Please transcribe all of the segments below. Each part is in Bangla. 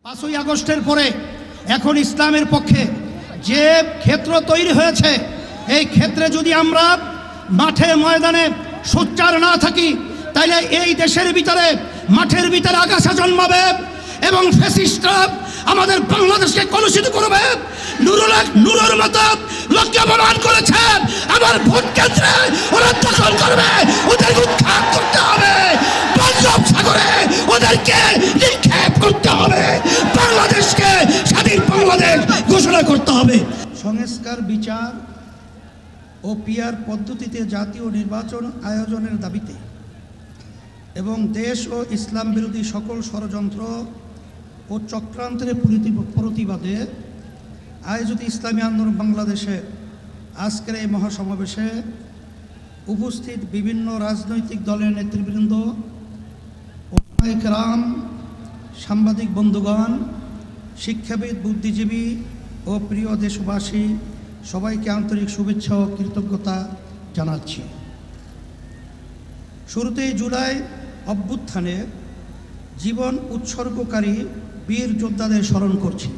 5ই আগস্টের পরে এখন ইসলামের পক্ষে যে ক্ষেত্র তৈরি হয়েছে, এই ক্ষেত্রে যদি আমরা মাঠে ময়দানে সোচ্চার না থাকি, তাহলে এই দেশের ভিতরে মাঠের ভিতরে আগাছা জন্মাবে এবং ফ্যাসিস্টরা আমাদের বাংলাদেশকে কলুষিত করবে। নুরুর মতো লোককে অপমান করেছে, আবার ভোট কেন্দ্রে ওরা দখল করবে, ওদের উৎখাত করতে হবে, বঙ্গোপসাগরে ওদেরকে নিক্ষেপ করতে হবে, বাংলাদেশকে স্বাধীন বাংলাদেশ ঘোষণা করতে হবে। সংস্কার, বিচার ও পিআর পদ্ধতিতে জাতীয় নির্বাচন আয়োজনের দাবিতে এবং দেশ ও ইসলাম বিরোধী সকল ষড়যন্ত্র ও চক্রান্তের প্রতিবাদে আয়োজিত ইসলামী আন্দোলন বাংলাদেশে আজকের এই মহাসমাবেশে উপস্থিত বিভিন্ন রাজনৈতিক দলের নেতৃবৃন্দ, ওলামায়ে কেরাম, সাংবাদিক বন্ধুগণ, শিক্ষাবিদ, বুদ্ধিজীবী ও প্রিয় দেশবাসী, সবাইকে আন্তরিক শুভেচ্ছা ও কৃতজ্ঞতা জানাচ্ছি। শুরুতেই জুলাই অভ্যুত্থানে জীবন উৎসর্গকারী বীর যোদ্ধাদের স্মরণ করছি।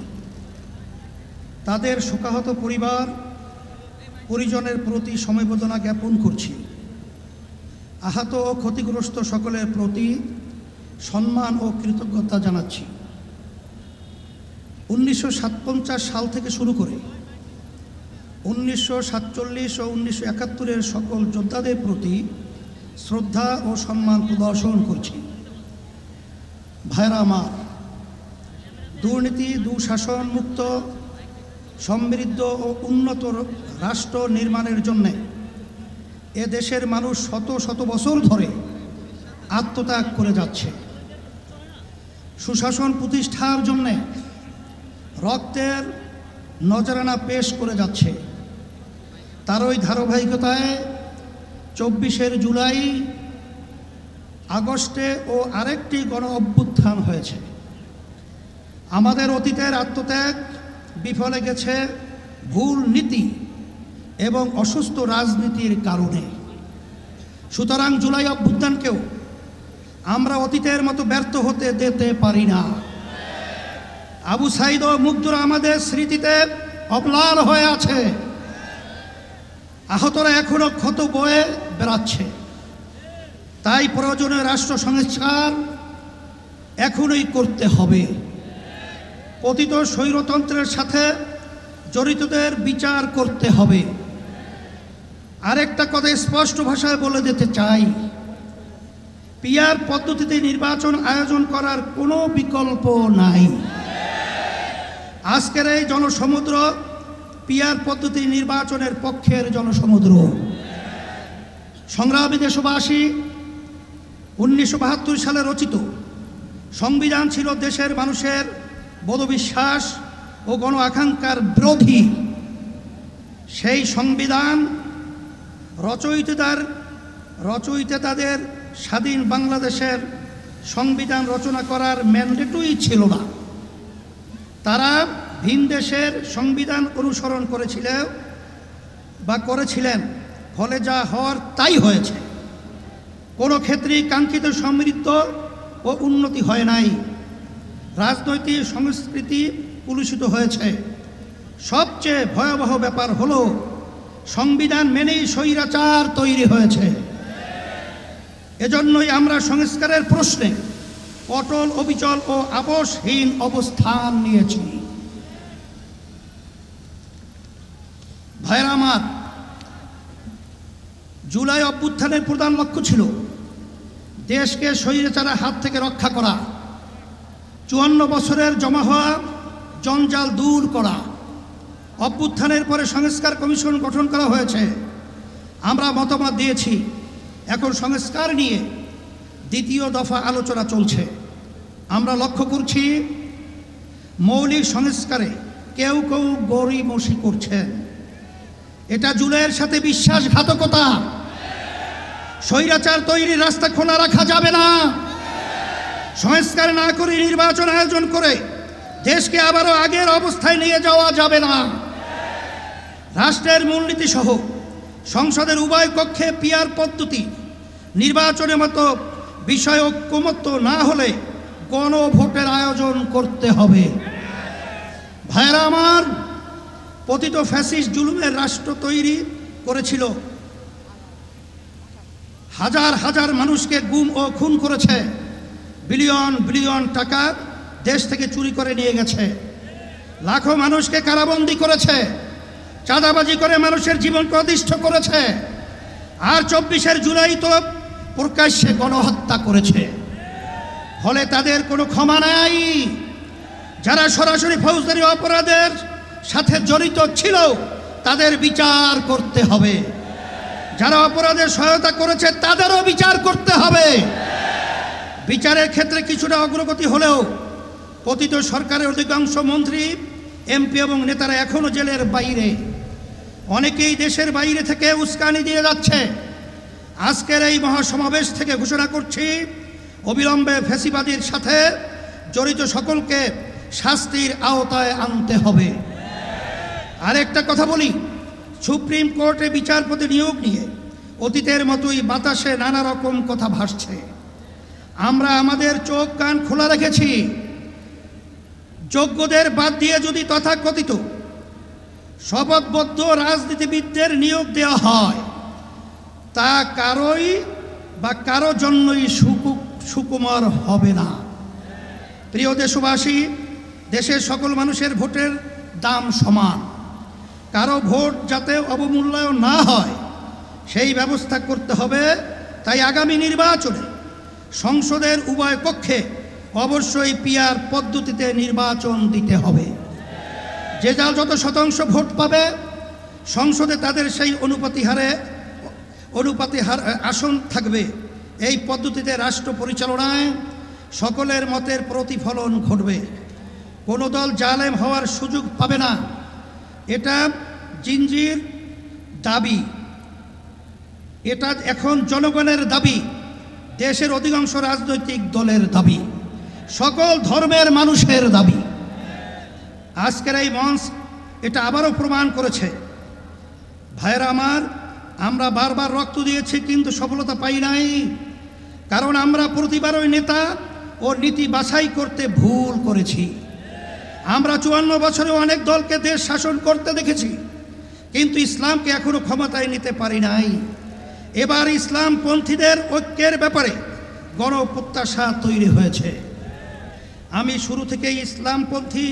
তাদের শোকাহত পরিবার পরিজনের প্রতি সমবেদনা জ্ঞাপন করছি। আহত ও ক্ষতিগ্রস্ত সকলের প্রতি সম্মান ও কৃতজ্ঞতা জানাচ্ছি। 1957 সাল থেকে শুরু করে 1947 ও 1971-এর সকল যোদ্ধাদের প্রতি শ্রদ্ধা ও সম্মান প্রদর্শন করছি। ভাইরা আমার, দুর্নীতি, দুঃশাসন মুক্ত, সমৃদ্ধ ও উন্নত রাষ্ট্র নির্মাণের জন্যে এ দেশের মানুষ শত শত বছর ধরে আত্মত্যাগ করে যাচ্ছে। সুশাসন প্রতিষ্ঠার জন্যে রক্তের নজরানা পেশ করে যাচ্ছে। তারই ধারাবাহিকতায় 24 জুলাই আগস্টে ও আরেকটি গণ অভ্যুত্থান হয়েছে। আমাদের অতীতের আত্মত্যাগ বিফলে গেছে ভুল নীতি এবং অসুস্থ রাজনীতির কারণে। সুতরাং জুলাই অভ্যুত্থানকেও আমরা অতীতের মতো ব্যর্থ হতে দিতে পারি না। আবু সাঈদ ও মুগ্ধরা আমাদের স্মৃতিতে অম্লান হয়ে আছে। আহতরা এখনো ক্ষত বয়ে বেড়াচ্ছে। তাই প্রয়োজনীয় রাষ্ট্র সংস্কার এখনই করতে হবে। পতিত স্বৈরতন্ত্রের সাথে জড়িতদের বিচার করতে হবে। আরেকটা কথা স্পষ্ট ভাষায় বলে দিতে চাই, পিআর পদ্ধতিতে নির্বাচন আয়োজন করার কোনো বিকল্প নাই। আজকের এই জনসমুদ্র পিআর পদ্ধতি নির্বাচনের পক্ষের জনসমুদ্র। সংগ্রামী দেশবাসী, 1972 সালে রচিত সংবিধান ছিল দেশের মানুষের বোধবিশ্বাস ও গণ আকাঙ্ক্ষার বিরোধী। সেই সংবিধান রচয়িতাদের স্বাধীন বাংলাদেশের সংবিধান রচনা করার ম্যান্ডেটই ছিল না। তারা ভিন দেশের সংবিধান অনুসরণ করেছিলেন, ফলে যা হওয়ার তাই হয়েছে। কোনো ক্ষেত্রেই কাঙ্ক্ষিত সমৃদ্ধ ও উন্নতি হয় নাই। রাজনৈতিক সংস্কৃতি কলুষিত হয়েছে। সবচেয়ে ভয়াবহ ব্যাপার হলো সংবিধান মেনেই স্বৈরাচার তৈরি হয়েছে। এজন্যই আমরা সংস্কারের প্রশ্নে অটল, অবিচল ও আপোষহীন অবস্থান নিয়েছি। ভাইরা আমার, জুলাই অভ্যুত্থানের প্রধান লক্ষ্য ছিল দেশকে স্বৈরাচারের হাত থেকে রক্ষা করা, 54 বছরের জমা হওয়া জঞ্জাল দূর করা। অভ্যুত্থানের পরে সংস্কার কমিশন গঠন করা হয়েছে। আমরা মতামত দিয়েছি। এখন সংস্কার নিয়ে দ্বিতীয় দফা আলোচনা চলছে। আমরা লক্ষ্য করছি মৌলিক সংস্কারে কেউ কেউ গড়িমসি করছেন। এটা জুলাইয়ের সাথে বিশ্বাসঘাতকতা। স্বৈরাচার তৈরির রাস্তা খোলা রাখা যাবে না। সংস্কার না করে নির্বাচন আয়োজন করে দেশকে আবারও আগের অবস্থায় নিয়ে যাওয়া যাবে না। রাষ্ট্রের মূলনীতি সহ সংসদের উভয় কক্ষে পিআর পদ্ধতি নির্বাচনের মতো বিষয় ঐকমত্য না হলে গণভোটের আয়োজন করতে হবে। ভাইরা আমার, পতিত ফ্যাসিস্ট জুলুমের রাষ্ট্র তৈরি করেছিল, হাজার হাজার মানুষকে গুম ও খুন করেছে, বিলিয়ন বিলিয়ন টাকা দেশ থেকে চুরি করে নিয়ে গেছে, লাখো মানুষকে কারাবন্দী করেছে, চাঁদাবাজি করে মানুষের জীবনকে অতিষ্ঠ করেছে, আর 24 জুলাই তো প্রকাশ্যে গণহত্যা করেছে। ফলে তাদের কোনো ক্ষমা নাই। যারা সরাসরি ফৌজদারি অপরাধের সাথে জড়িত ছিল তাদের বিচার করতে হবে, যারা অপরাধের সহায়তা করেছে তাদেরও বিচার করতে হবে। বিচারের ক্ষেত্রে কিছুটা অগ্রগতি হলেও পতিত সরকারের অধিকাংশ মন্ত্রী, এমপি এবং নেতারা এখনো জেলের বাইরে। অনেকেই দেশের বাইরে থেকে উস্কানি দিয়ে যাচ্ছে। আজকের এই মহাসমাবেশ থেকে ঘোষণা করছি, অবিলম্বে ফ্যাসিবাদীর সাথে জড়িত সকলকে শাস্তির আওতায় আনতে হবে। আরেকটা কথা বলি, সুপ্রিম কোর্টে বিচারপতি নিয়োগ নিয়ে অতীতের মতোই বাতাসে নানা রকম কথা ভাসছে। আমরা আমাদের চোখ কান খোলা রেখেছি। যোগ্যদের বাদ দিয়ে যদি তথাকথিত শপথবদ্ধ রাজনীতিবিদদের নিয়োগ দেওয়া হয়, তা কারো জন্যই সুকুমার হবে না। প্রিয় দেশবাসী, দেশের সকল মানুষের ভোটের দাম সমান। কারো ভোট যাতে অবমূল্যায়ন না হয় সেই ব্যবস্থা করতে হবে। তাই আগামী নির্বাচনে সংসদের উভয় কক্ষে অবশ্যই পিআর পদ্ধতিতে নির্বাচন দিতে হবে। যে যার যত শতাংশ ভোট পাবে সংসদে তাদের সেই অনুপাতি হার আসন থাকবে। এই পদ্ধতিতে রাষ্ট্র পরিচালনায় সকলের মতের প্রতিফলন ঘটবে। কোনো দল জালেম হওয়ার সুযোগ পাবে না। এটা জিনজির দাবি, এটা এখন জনগণের দাবি, দেশের অধিকাংশ রাজনৈতিক দলের দাবি, সকল ধর্মের মানুষের দাবি। আজকের এই মঞ্চ এটা আবারও প্রমাণ করেছে। ভাইয়েরা আমার, আমরা বারবার রক্ত দিয়েছি কিন্তু সফলতা পাই নাই, কারণ আমরা প্রতিবারই নেতা ও নীতি বাছাই করতে ভুল করেছি। আমরা 54 বছরে অনেক দলকে দেশ শাসন করতে দেখেছি, কিন্তু ইসলামকে এখনো ক্ষমতায় নিতে পারি নাই। এবার ইসলামপন্থীদের ঐক্যের ব্যাপারে গণপ্রত্যাশা তৈরি হয়েছে। আমি শুরু থেকেই ইসলামপন্থী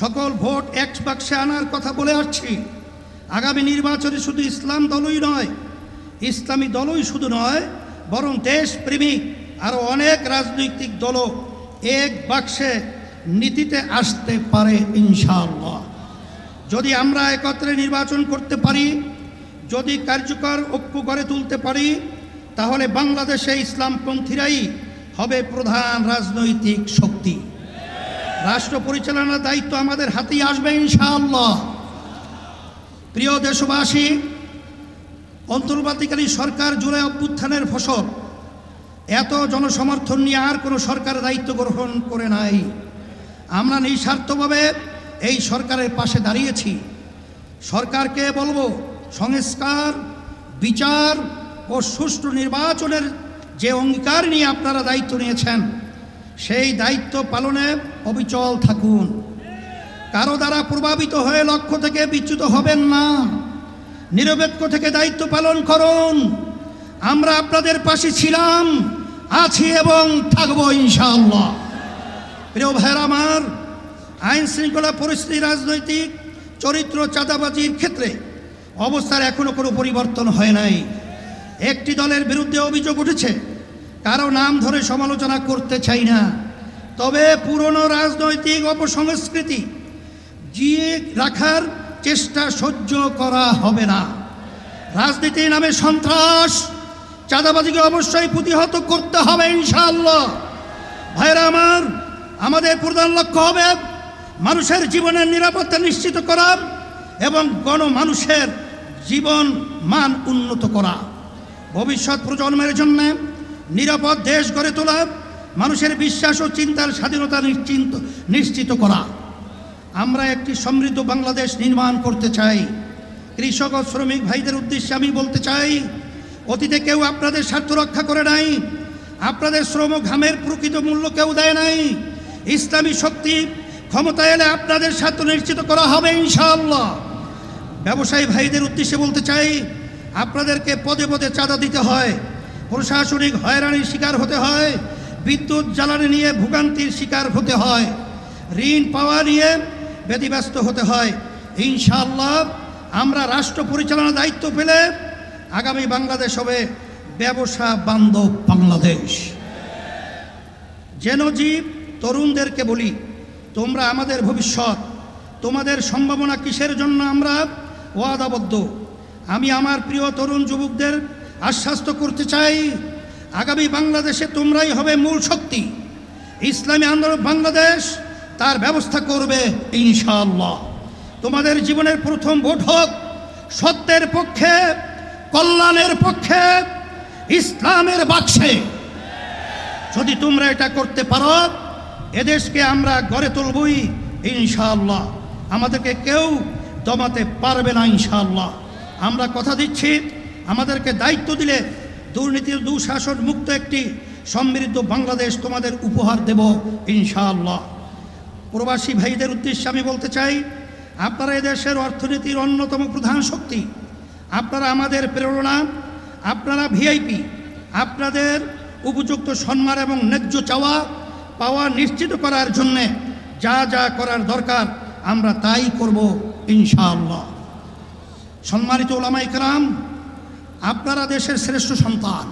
সকল ভোট এক বাক্সে আনার কথা বলে আসছি। আগামী নির্বাচনে শুধু ইসলাম দলই নয়, ইসলামী দলই শুধু নয়, বরং দেশপ্রেমিক আরও অনেক রাজনৈতিক দলও এক বাক্সে নীতিতে আসতে পারে ইনশাআল্লাহ। যদি আমরা একত্রে নির্বাচন করতে পারি, যদি কার্যকর ঐক্য গড়ে তুলতে পারি, তাহলে বাংলাদেশে ইসলামপন্থীরাই হবে প্রধান রাজনৈতিক শক্তি। রাষ্ট্র পরিচালনার দায়িত্ব আমাদের হাতেই আসবে ইনশাআল্লাহ। প্রিয় দেশবাসী, অন্তর্বর্তীকালীন সরকার জুলাই অভ্যুত্থানের ফসল। এত জনসমর্থন নিয়ে আর কোনো সরকার দায়িত্ব গ্রহণ করে নাই। আমরা নিঃস্বার্থভাবে এই সরকারের পাশে দাঁড়িয়েছি। সরকারকে বলবো, সংস্কার, বিচার ও সুষ্ঠু নির্বাচনের যে অঙ্গীকার নিয়ে আপনারা দায়িত্ব নিয়েছেন, সেই দায়িত্ব পালনে অবিচল থাকুন। কারো দ্বারা প্রভাবিত হয়ে লক্ষ্য থেকে বিচ্যুত হবেন না। নিরপেক্ষ থেকে দায়িত্ব পালন করুন। আমরা আপনাদের পাশে ছিলাম, আছি এবং থাকবো ইনশাআল্লাহ। প্রিয় ভাইয়েরা আমার, আইন শৃঙ্খলা পরিস্থিতি, রাজনৈতিক চরিত্র, চাঁদাবাজির ক্ষেত্রে অবস্থার এখনো কোনো পরিবর্তন হয় নাই। একটি দলের বিরুদ্ধে অভিযোগ উঠেছে, কারো নাম ধরে সমালোচনা করতে চাই না, তবে পুরনো রাজনৈতিক অপসংস্কৃতি জিয়ে রাখার চেষ্টা সহ্য করা হবে না। রাজনীতির নামে সন্ত্রাস, চাঁদাবাজিকে অবশ্যই প্রতিহত করতে হবে ইনশাআল্লাহ। ভাইরা আমার, আমাদের প্রধান লক্ষ্য হবে মানুষের জীবনের নিরাপত্তা নিশ্চিত করা এবং গণমানুষের জীবন মান উন্নত করা, ভবিষ্যৎ প্রজন্মের জন্য নিরাপদ দেশ গড়ে তোলা, মানুষের বিশ্বাস ও চিন্তার স্বাধীনতা নিশ্চিত করা। আমরা একটি সমৃদ্ধ বাংলাদেশ নির্মাণ করতে চাই। কৃষক ও শ্রমিক ভাইদের উদ্দেশ্যে আমি বলতে চাই, অতীতে কেউ আপনাদের স্বার্থ রক্ষা করে নাই, আপনাদের শ্রম ঘামের প্রকৃত মূল্য কেউ দেয় নাই। ইসলামী শক্তি ক্ষমতায় এলে আপনাদের স্বার্থ নিশ্চিত করা হবে ইনশাআল্লাহ। ব্যবসায়ী ভাইদের উদ্দেশ্যে বলতে চাই, আপনাদেরকে পদে পদে চাঁদা দিতে হয়, প্রশাসনিক হয়রানির শিকার হতে হয়, বিদ্যুৎ জ্বালানি নিয়ে ভোগান্তির শিকার হতে হয়, ঋণ পাওয়া নিয়ে ব্যতিব্যস্ত হতে হয়। ইনশাআল্লাহ আমরা রাষ্ট্র পরিচালনার দায়িত্ব পেলে আগামী বাংলাদেশ হবে ব্যবসা বান্ধব বাংলাদেশ। জেনজিব তরুণদেরকে বলি, তোমরা আমাদের ভবিষ্যৎ, তোমাদের সম্ভাবনা কিসের জন্য আমরা ওয়াদাবদ্ধ। আমি আমার প্রিয় তরুণ যুবকদের আশ্বস্ত করতে চাই, আগামী বাংলাদেশে তোমরাই হবে মূল শক্তি। ইসলামী আন্দোলন বাংলাদেশ তার ব্যবস্থা করবে ইনশাআল্লাহ। তোমাদের জীবনের প্রথম ভোট হোক সত্যের পক্ষে, কল্যাণের পক্ষে, ইসলামের বাক্সে। যদি তোমরা এটা করতে পারো, এদেশকে আমরা গড়ে তুলবই ইনশাআল্লাহ। আমাদেরকে কেউ দমাতে পারবে না ইনশাআল্লাহ। আমরা কথা দিচ্ছি, আমাদেরকে দায়িত্ব দিলে দুর্নীতির দুঃশাসন মুক্ত একটি সমৃদ্ধ বাংলাদেশ তোমাদের উপহার দেব ইনশাআল্লাহ। প্রবাসী ভাইদের উদ্দেশ্যে আমি বলতে চাই, আপনারা এদেশের অর্থনীতির অন্যতম প্রধান শক্তি, আপনারা আমাদের প্রেরণা, আপনারা ভিআইপি। আপনাদের উপযুক্ত সম্মান এবং ন্যায্য চাওয়া পাওয়া নিশ্চিত করার জন্যে যা যা করার দরকার আমরা তাই করব ইনশাআল্লাহ। সম্মানিত ওলামায়ে কেরাম, আপনারা দেশের শ্রেষ্ঠ সন্তান,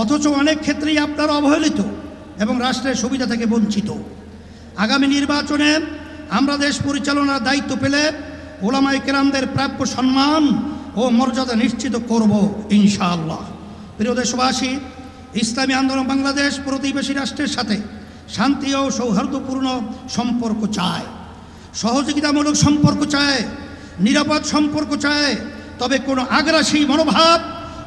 অথচ অনেক ক্ষেত্রেই আপনারা অবহেলিত এবং রাষ্ট্রের সুবিধা থেকে বঞ্চিত। আগামী নির্বাচনে আমরা দেশ পরিচালনার দায়িত্ব পেলে ওলামায়ে কেরামদের প্রাপ্য সম্মান ও মর্যাদা নিশ্চিত করব ইনশাআল্লাহ। প্রিয় দেশবাসী, ইসলামী আন্দোলন বাংলাদেশ প্রতিবেশী রাষ্ট্রের সাথে শান্তি ও সৌহার্দ্যপূর্ণ সম্পর্ক চায়, সহযোগিতামূলক সম্পর্ক চায়, নিরাপদ সম্পর্ক চায়। তবে কোনো আগ্রাসী মনোভাব,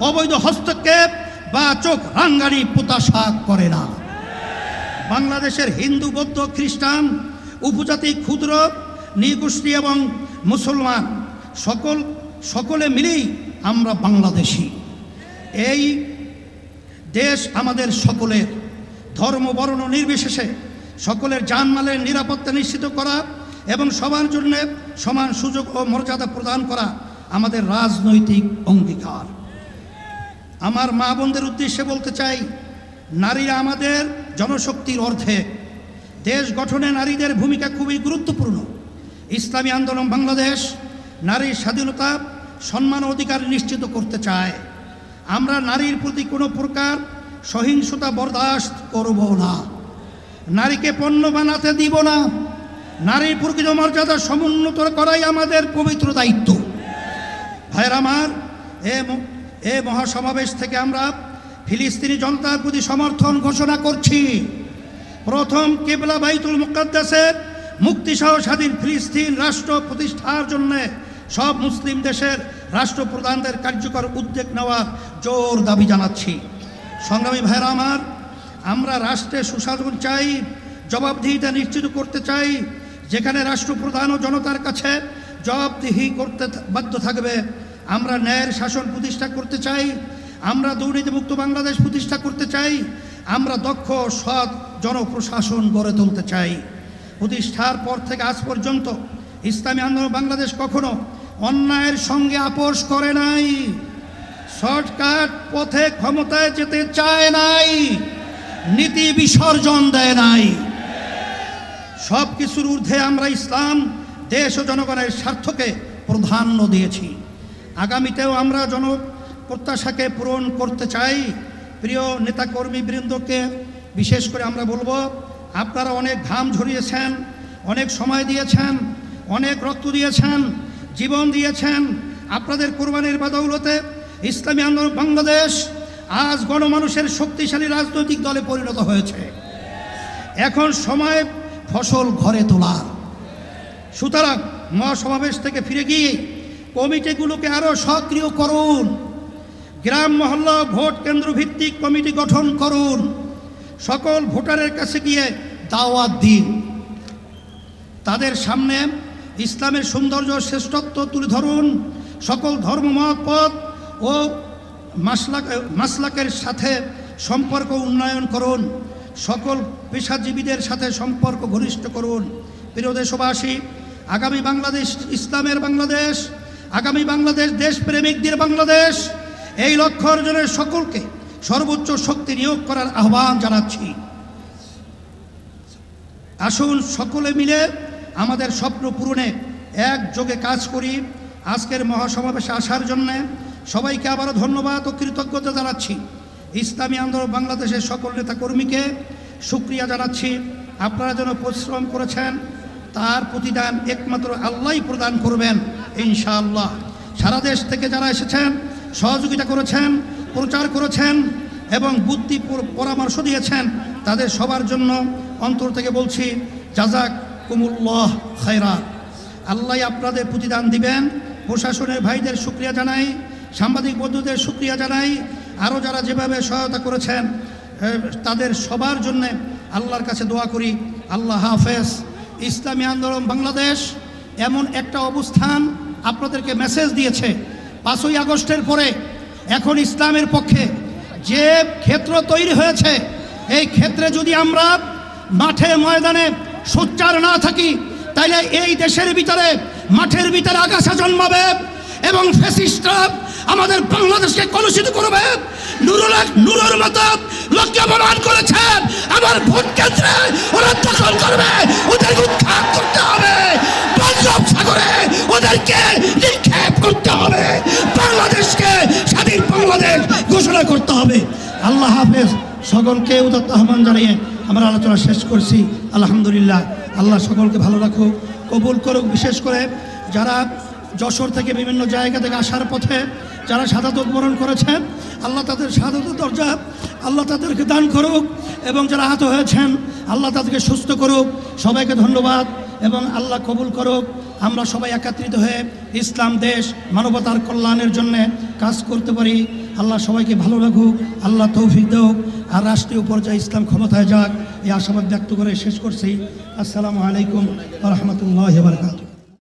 অবৈধ হস্তক্ষেপ বা চোখ রাঙ্গানি প্রত্যাশা করে না। বাংলাদেশের হিন্দু, বৌদ্ধ, খ্রিস্টান, উপজাতি, ক্ষুদ্র নৃগোষ্ঠী এবং মুসলমান সকলে মিলেই আমরা বাংলাদেশি। এই দেশ আমাদের সকলের, ধর্ম বর্ণ নির্বিশেষে সকলের জানমালের নিরাপত্তা নিশ্চিত করা এবং সবার জন্য সমান সুযোগ ও মর্যাদা প্রদান করা আমাদের রাজনৈতিক অঙ্গীকার। আমার মা বোনদের উদ্দেশ্যে বলতে চাই, নারীরা আমাদের জনশক্তির অর্ধেক। দেশ গঠনে নারীদের ভূমিকা খুবই গুরুত্বপূর্ণ। ইসলামী আন্দোলন বাংলাদেশ নারীর স্বাধীনতা, সম্মান ও অধিকার নিশ্চিত করতে চায়। আমরা নারীর প্রতি কোনো প্রকার সহিংসতা বরদাস্ত করব না, নারীকে পণ্য বানাতে দিব না। নারীর প্রকৃত মর্যাদা সমুন্নত করাই আমাদের পবিত্র দায়িত্ব। ভাইয়ের আমার, এ মহাসমাবেশ থেকে আমরা ফিলিস্তিনি জনতার প্রতি সমর্থন ঘোষণা করছি। প্রথম কিবলা বাইতুল মুকাদ্দাসের মুক্তিসহ স্বাধীন ফিলিস্তিন রাষ্ট্র প্রতিষ্ঠার জন্য সব মুসলিম দেশের রাষ্ট্রপ্রধানদের কার্যকর উদ্যোগ নেওয়ার জোর দাবি জানাচ্ছি। সংগ্রামী ভাইয়েরা আমার, আমরা রাষ্ট্রে সুশাসন চাই, জবাবদিহিতা নিশ্চিত করতে চাই। যেখানে রাষ্ট্রপ্রধান ও জনতার কাছে জবাবদিহি করতে বাধ্য থাকবে। আমরা ন্যায়ের শাসন প্রতিষ্ঠা করতে চাই, আমরা দুর্নীতিমুক্ত বাংলাদেশ প্রতিষ্ঠা করতে চাই, আমরা দক্ষ সৎ জনপ্রশাসন গড়ে তুলতে চাই। প্রতিষ্ঠার পর থেকে আজ পর্যন্ত ইসলামী আন্দোলন বাংলাদেশ কখনো অন্যায়ের সঙ্গে আপোষ করে নাই, শর্টকাট পথে ক্ষমতায় যেতে চায় নাই, নীতি বিসর্জন দেয় নাই। সব কিছুর ঊর্ধ্বে আমরা ইসলাম, দেশ ও জনগণের স্বার্থকে প্রাধান্য দিয়েছি। আগামীতেও আমরা জনপ্রত্যাশাকে পূরণ করতে চাই। প্রিয় নেতাকর্মী বৃন্দকে বিশেষ করে আমরা বলবো, আপনারা অনেক ঘাম ঝরিয়েছেন, অনেক সময় দিয়েছেন, অনেক রক্ত দিয়েছেন, জীবন দিয়েছেন। আপনাদের কোরবানির বদৌলতে ইসলামী আন্দোলন বাংলাদেশ আজ গণমানুষের শক্তিশালী রাজনৈতিক দলে পরিণত হয়েছে। এখন সময় ফসল ঘরে তোলার। সুতরাং মহাসমাবেশ থেকে ফিরে গিয়ে কমিটিগুলোকে আরও সক্রিয় করুন। গ্রাম মহল্লা ভোট কেন্দ্র ভিত্তিক কমিটি গঠন করুন। সকল ভোটারের কাছে গিয়ে দাওয়াত দিন। তাদের সামনে ইসলামের সৌন্দর্য, শ্রেষ্ঠত্ব তুলে ধরুন। সকল ধর্মমত, পথ ও মাসলাকের সাথে সম্পর্ক উন্নয়ন করুন, সকল পেশাজীবীদের সাথে সম্পর্ক ঘনিষ্ঠ করুন। প্রিয় দেশবাসী, আগামী বাংলাদেশ ইসলামের বাংলাদেশ, আগামী বাংলাদেশ দেশপ্রেমিকদের বাংলাদেশ, এই লক্ষ্য অর্জনের সকলকে সর্বোচ্চ শক্তি নিয়োগ করার আহ্বান জানাচ্ছি। আসুন সকলে মিলে আমাদের স্বপ্ন পূরণে একযোগে কাজ করি। আজকের মহাসমাবেশে আসার জন্য সবাইকে আবারও ধন্যবাদ ও কৃতজ্ঞতা জানাচ্ছি। ইসলামী আন্দোলন বাংলাদেশের সকল নেতাকর্মীকে শুকরিয়া জানাচ্ছি। আপনারা যেন পরিশ্রম করেছেন, তার প্রতিদান একমাত্র আল্লাহই প্রদান করবেন ইনশাআল্লাহ। সারা দেশ থেকে যারা এসেছেন, সহযোগিতা করেছেন, প্রচার করেছেন এবং বুদ্ধি পরামর্শ দিয়েছেন, তাদের সবার জন্য অন্তর থেকে বলছি জাযাকুমুল্লাহ খায়রা। আল্লাহ আপনাদের প্রতিদান দিবেন। প্রশাসনের ভাইদের শুকরিয়া জানাই, সাংবাদিক বন্ধুদের শুকরিয়া জানাই, আরও যারা যেভাবে সহায়তা করেছেন তাদের সবার জন্যে আল্লাহর কাছে দোয়া করি। আল্লাহ হাফেজ। ইসলামী আন্দোলন বাংলাদেশ এমন একটা অবস্থান আপনাদেরকে মেসেজ দিয়েছে, 5ই আগস্টের পরে এখন ইসলামের পক্ষে যে ক্ষেত্র তৈরি হয়েছে, এই ক্ষেত্রে যদি আমরা মাঠে ময়দানে সোচ্চার না থাকি, তাইলে এই দেশের ভিতরে মাঠের ভিতরে আগাছা জন্মাবে এবং ফ্যাসিস্টরা আমাদের বাংলাদেশকে কলুষিত করবে। নুরুর মতো লোককে অপমান করেছেন, আমার ভোট কেন্দ্রে ওরা দখল করবে, ওদেরকে উৎখাত করতে হবে, পঞ্জাব সাগরে ওদেরকে নিক্ষেপ করতে হবে, বাংলাদেশকে স্বাধীন বাংলাদেশ ঘোষণা করতে হবে। আল্লাহ হাফেজ। সকলকে উদাত্ত আহ্বান জানিয়ে আমরা আলোচনা শেষ করছি। আলহামদুলিল্লাহ। আল্লাহ সকলকে ভালো রাখুক, কবুল করুক। বিশেষ করে যারা যশোর থেকে বিভিন্ন জায়গা থেকে আসার পথে যারা শাহাদাত বরণ করেছেন, আল্লাহ তাদের শাহাদাতের দরজা আল্লাহ তাদেরকে দান করুক, এবং যারা আহত হয়েছেন আল্লাহ তাদেরকে সুস্থ করুক। সবাইকে ধন্যবাদ এবং আল্লাহ কবুল করুক। আমরা সবাই একত্রিত হয়ে ইসলাম দেশ মানবতার কল্যাণের জন্য কাজ করতে পারি। আল্লাহ সবাইকে ভালো রাখুক, আল্লাহ তৌফিক দেউক, আর রাষ্ট্রীয় পর্যায়ে ইসলাম ক্ষমতায় যাক, এই আশাবাদ ব্যক্ত করে শেষ করছি। আসসালামু আলাইকুম ওয়া রাহমাতুল্লাহি ওয়া বারাকাতুহু।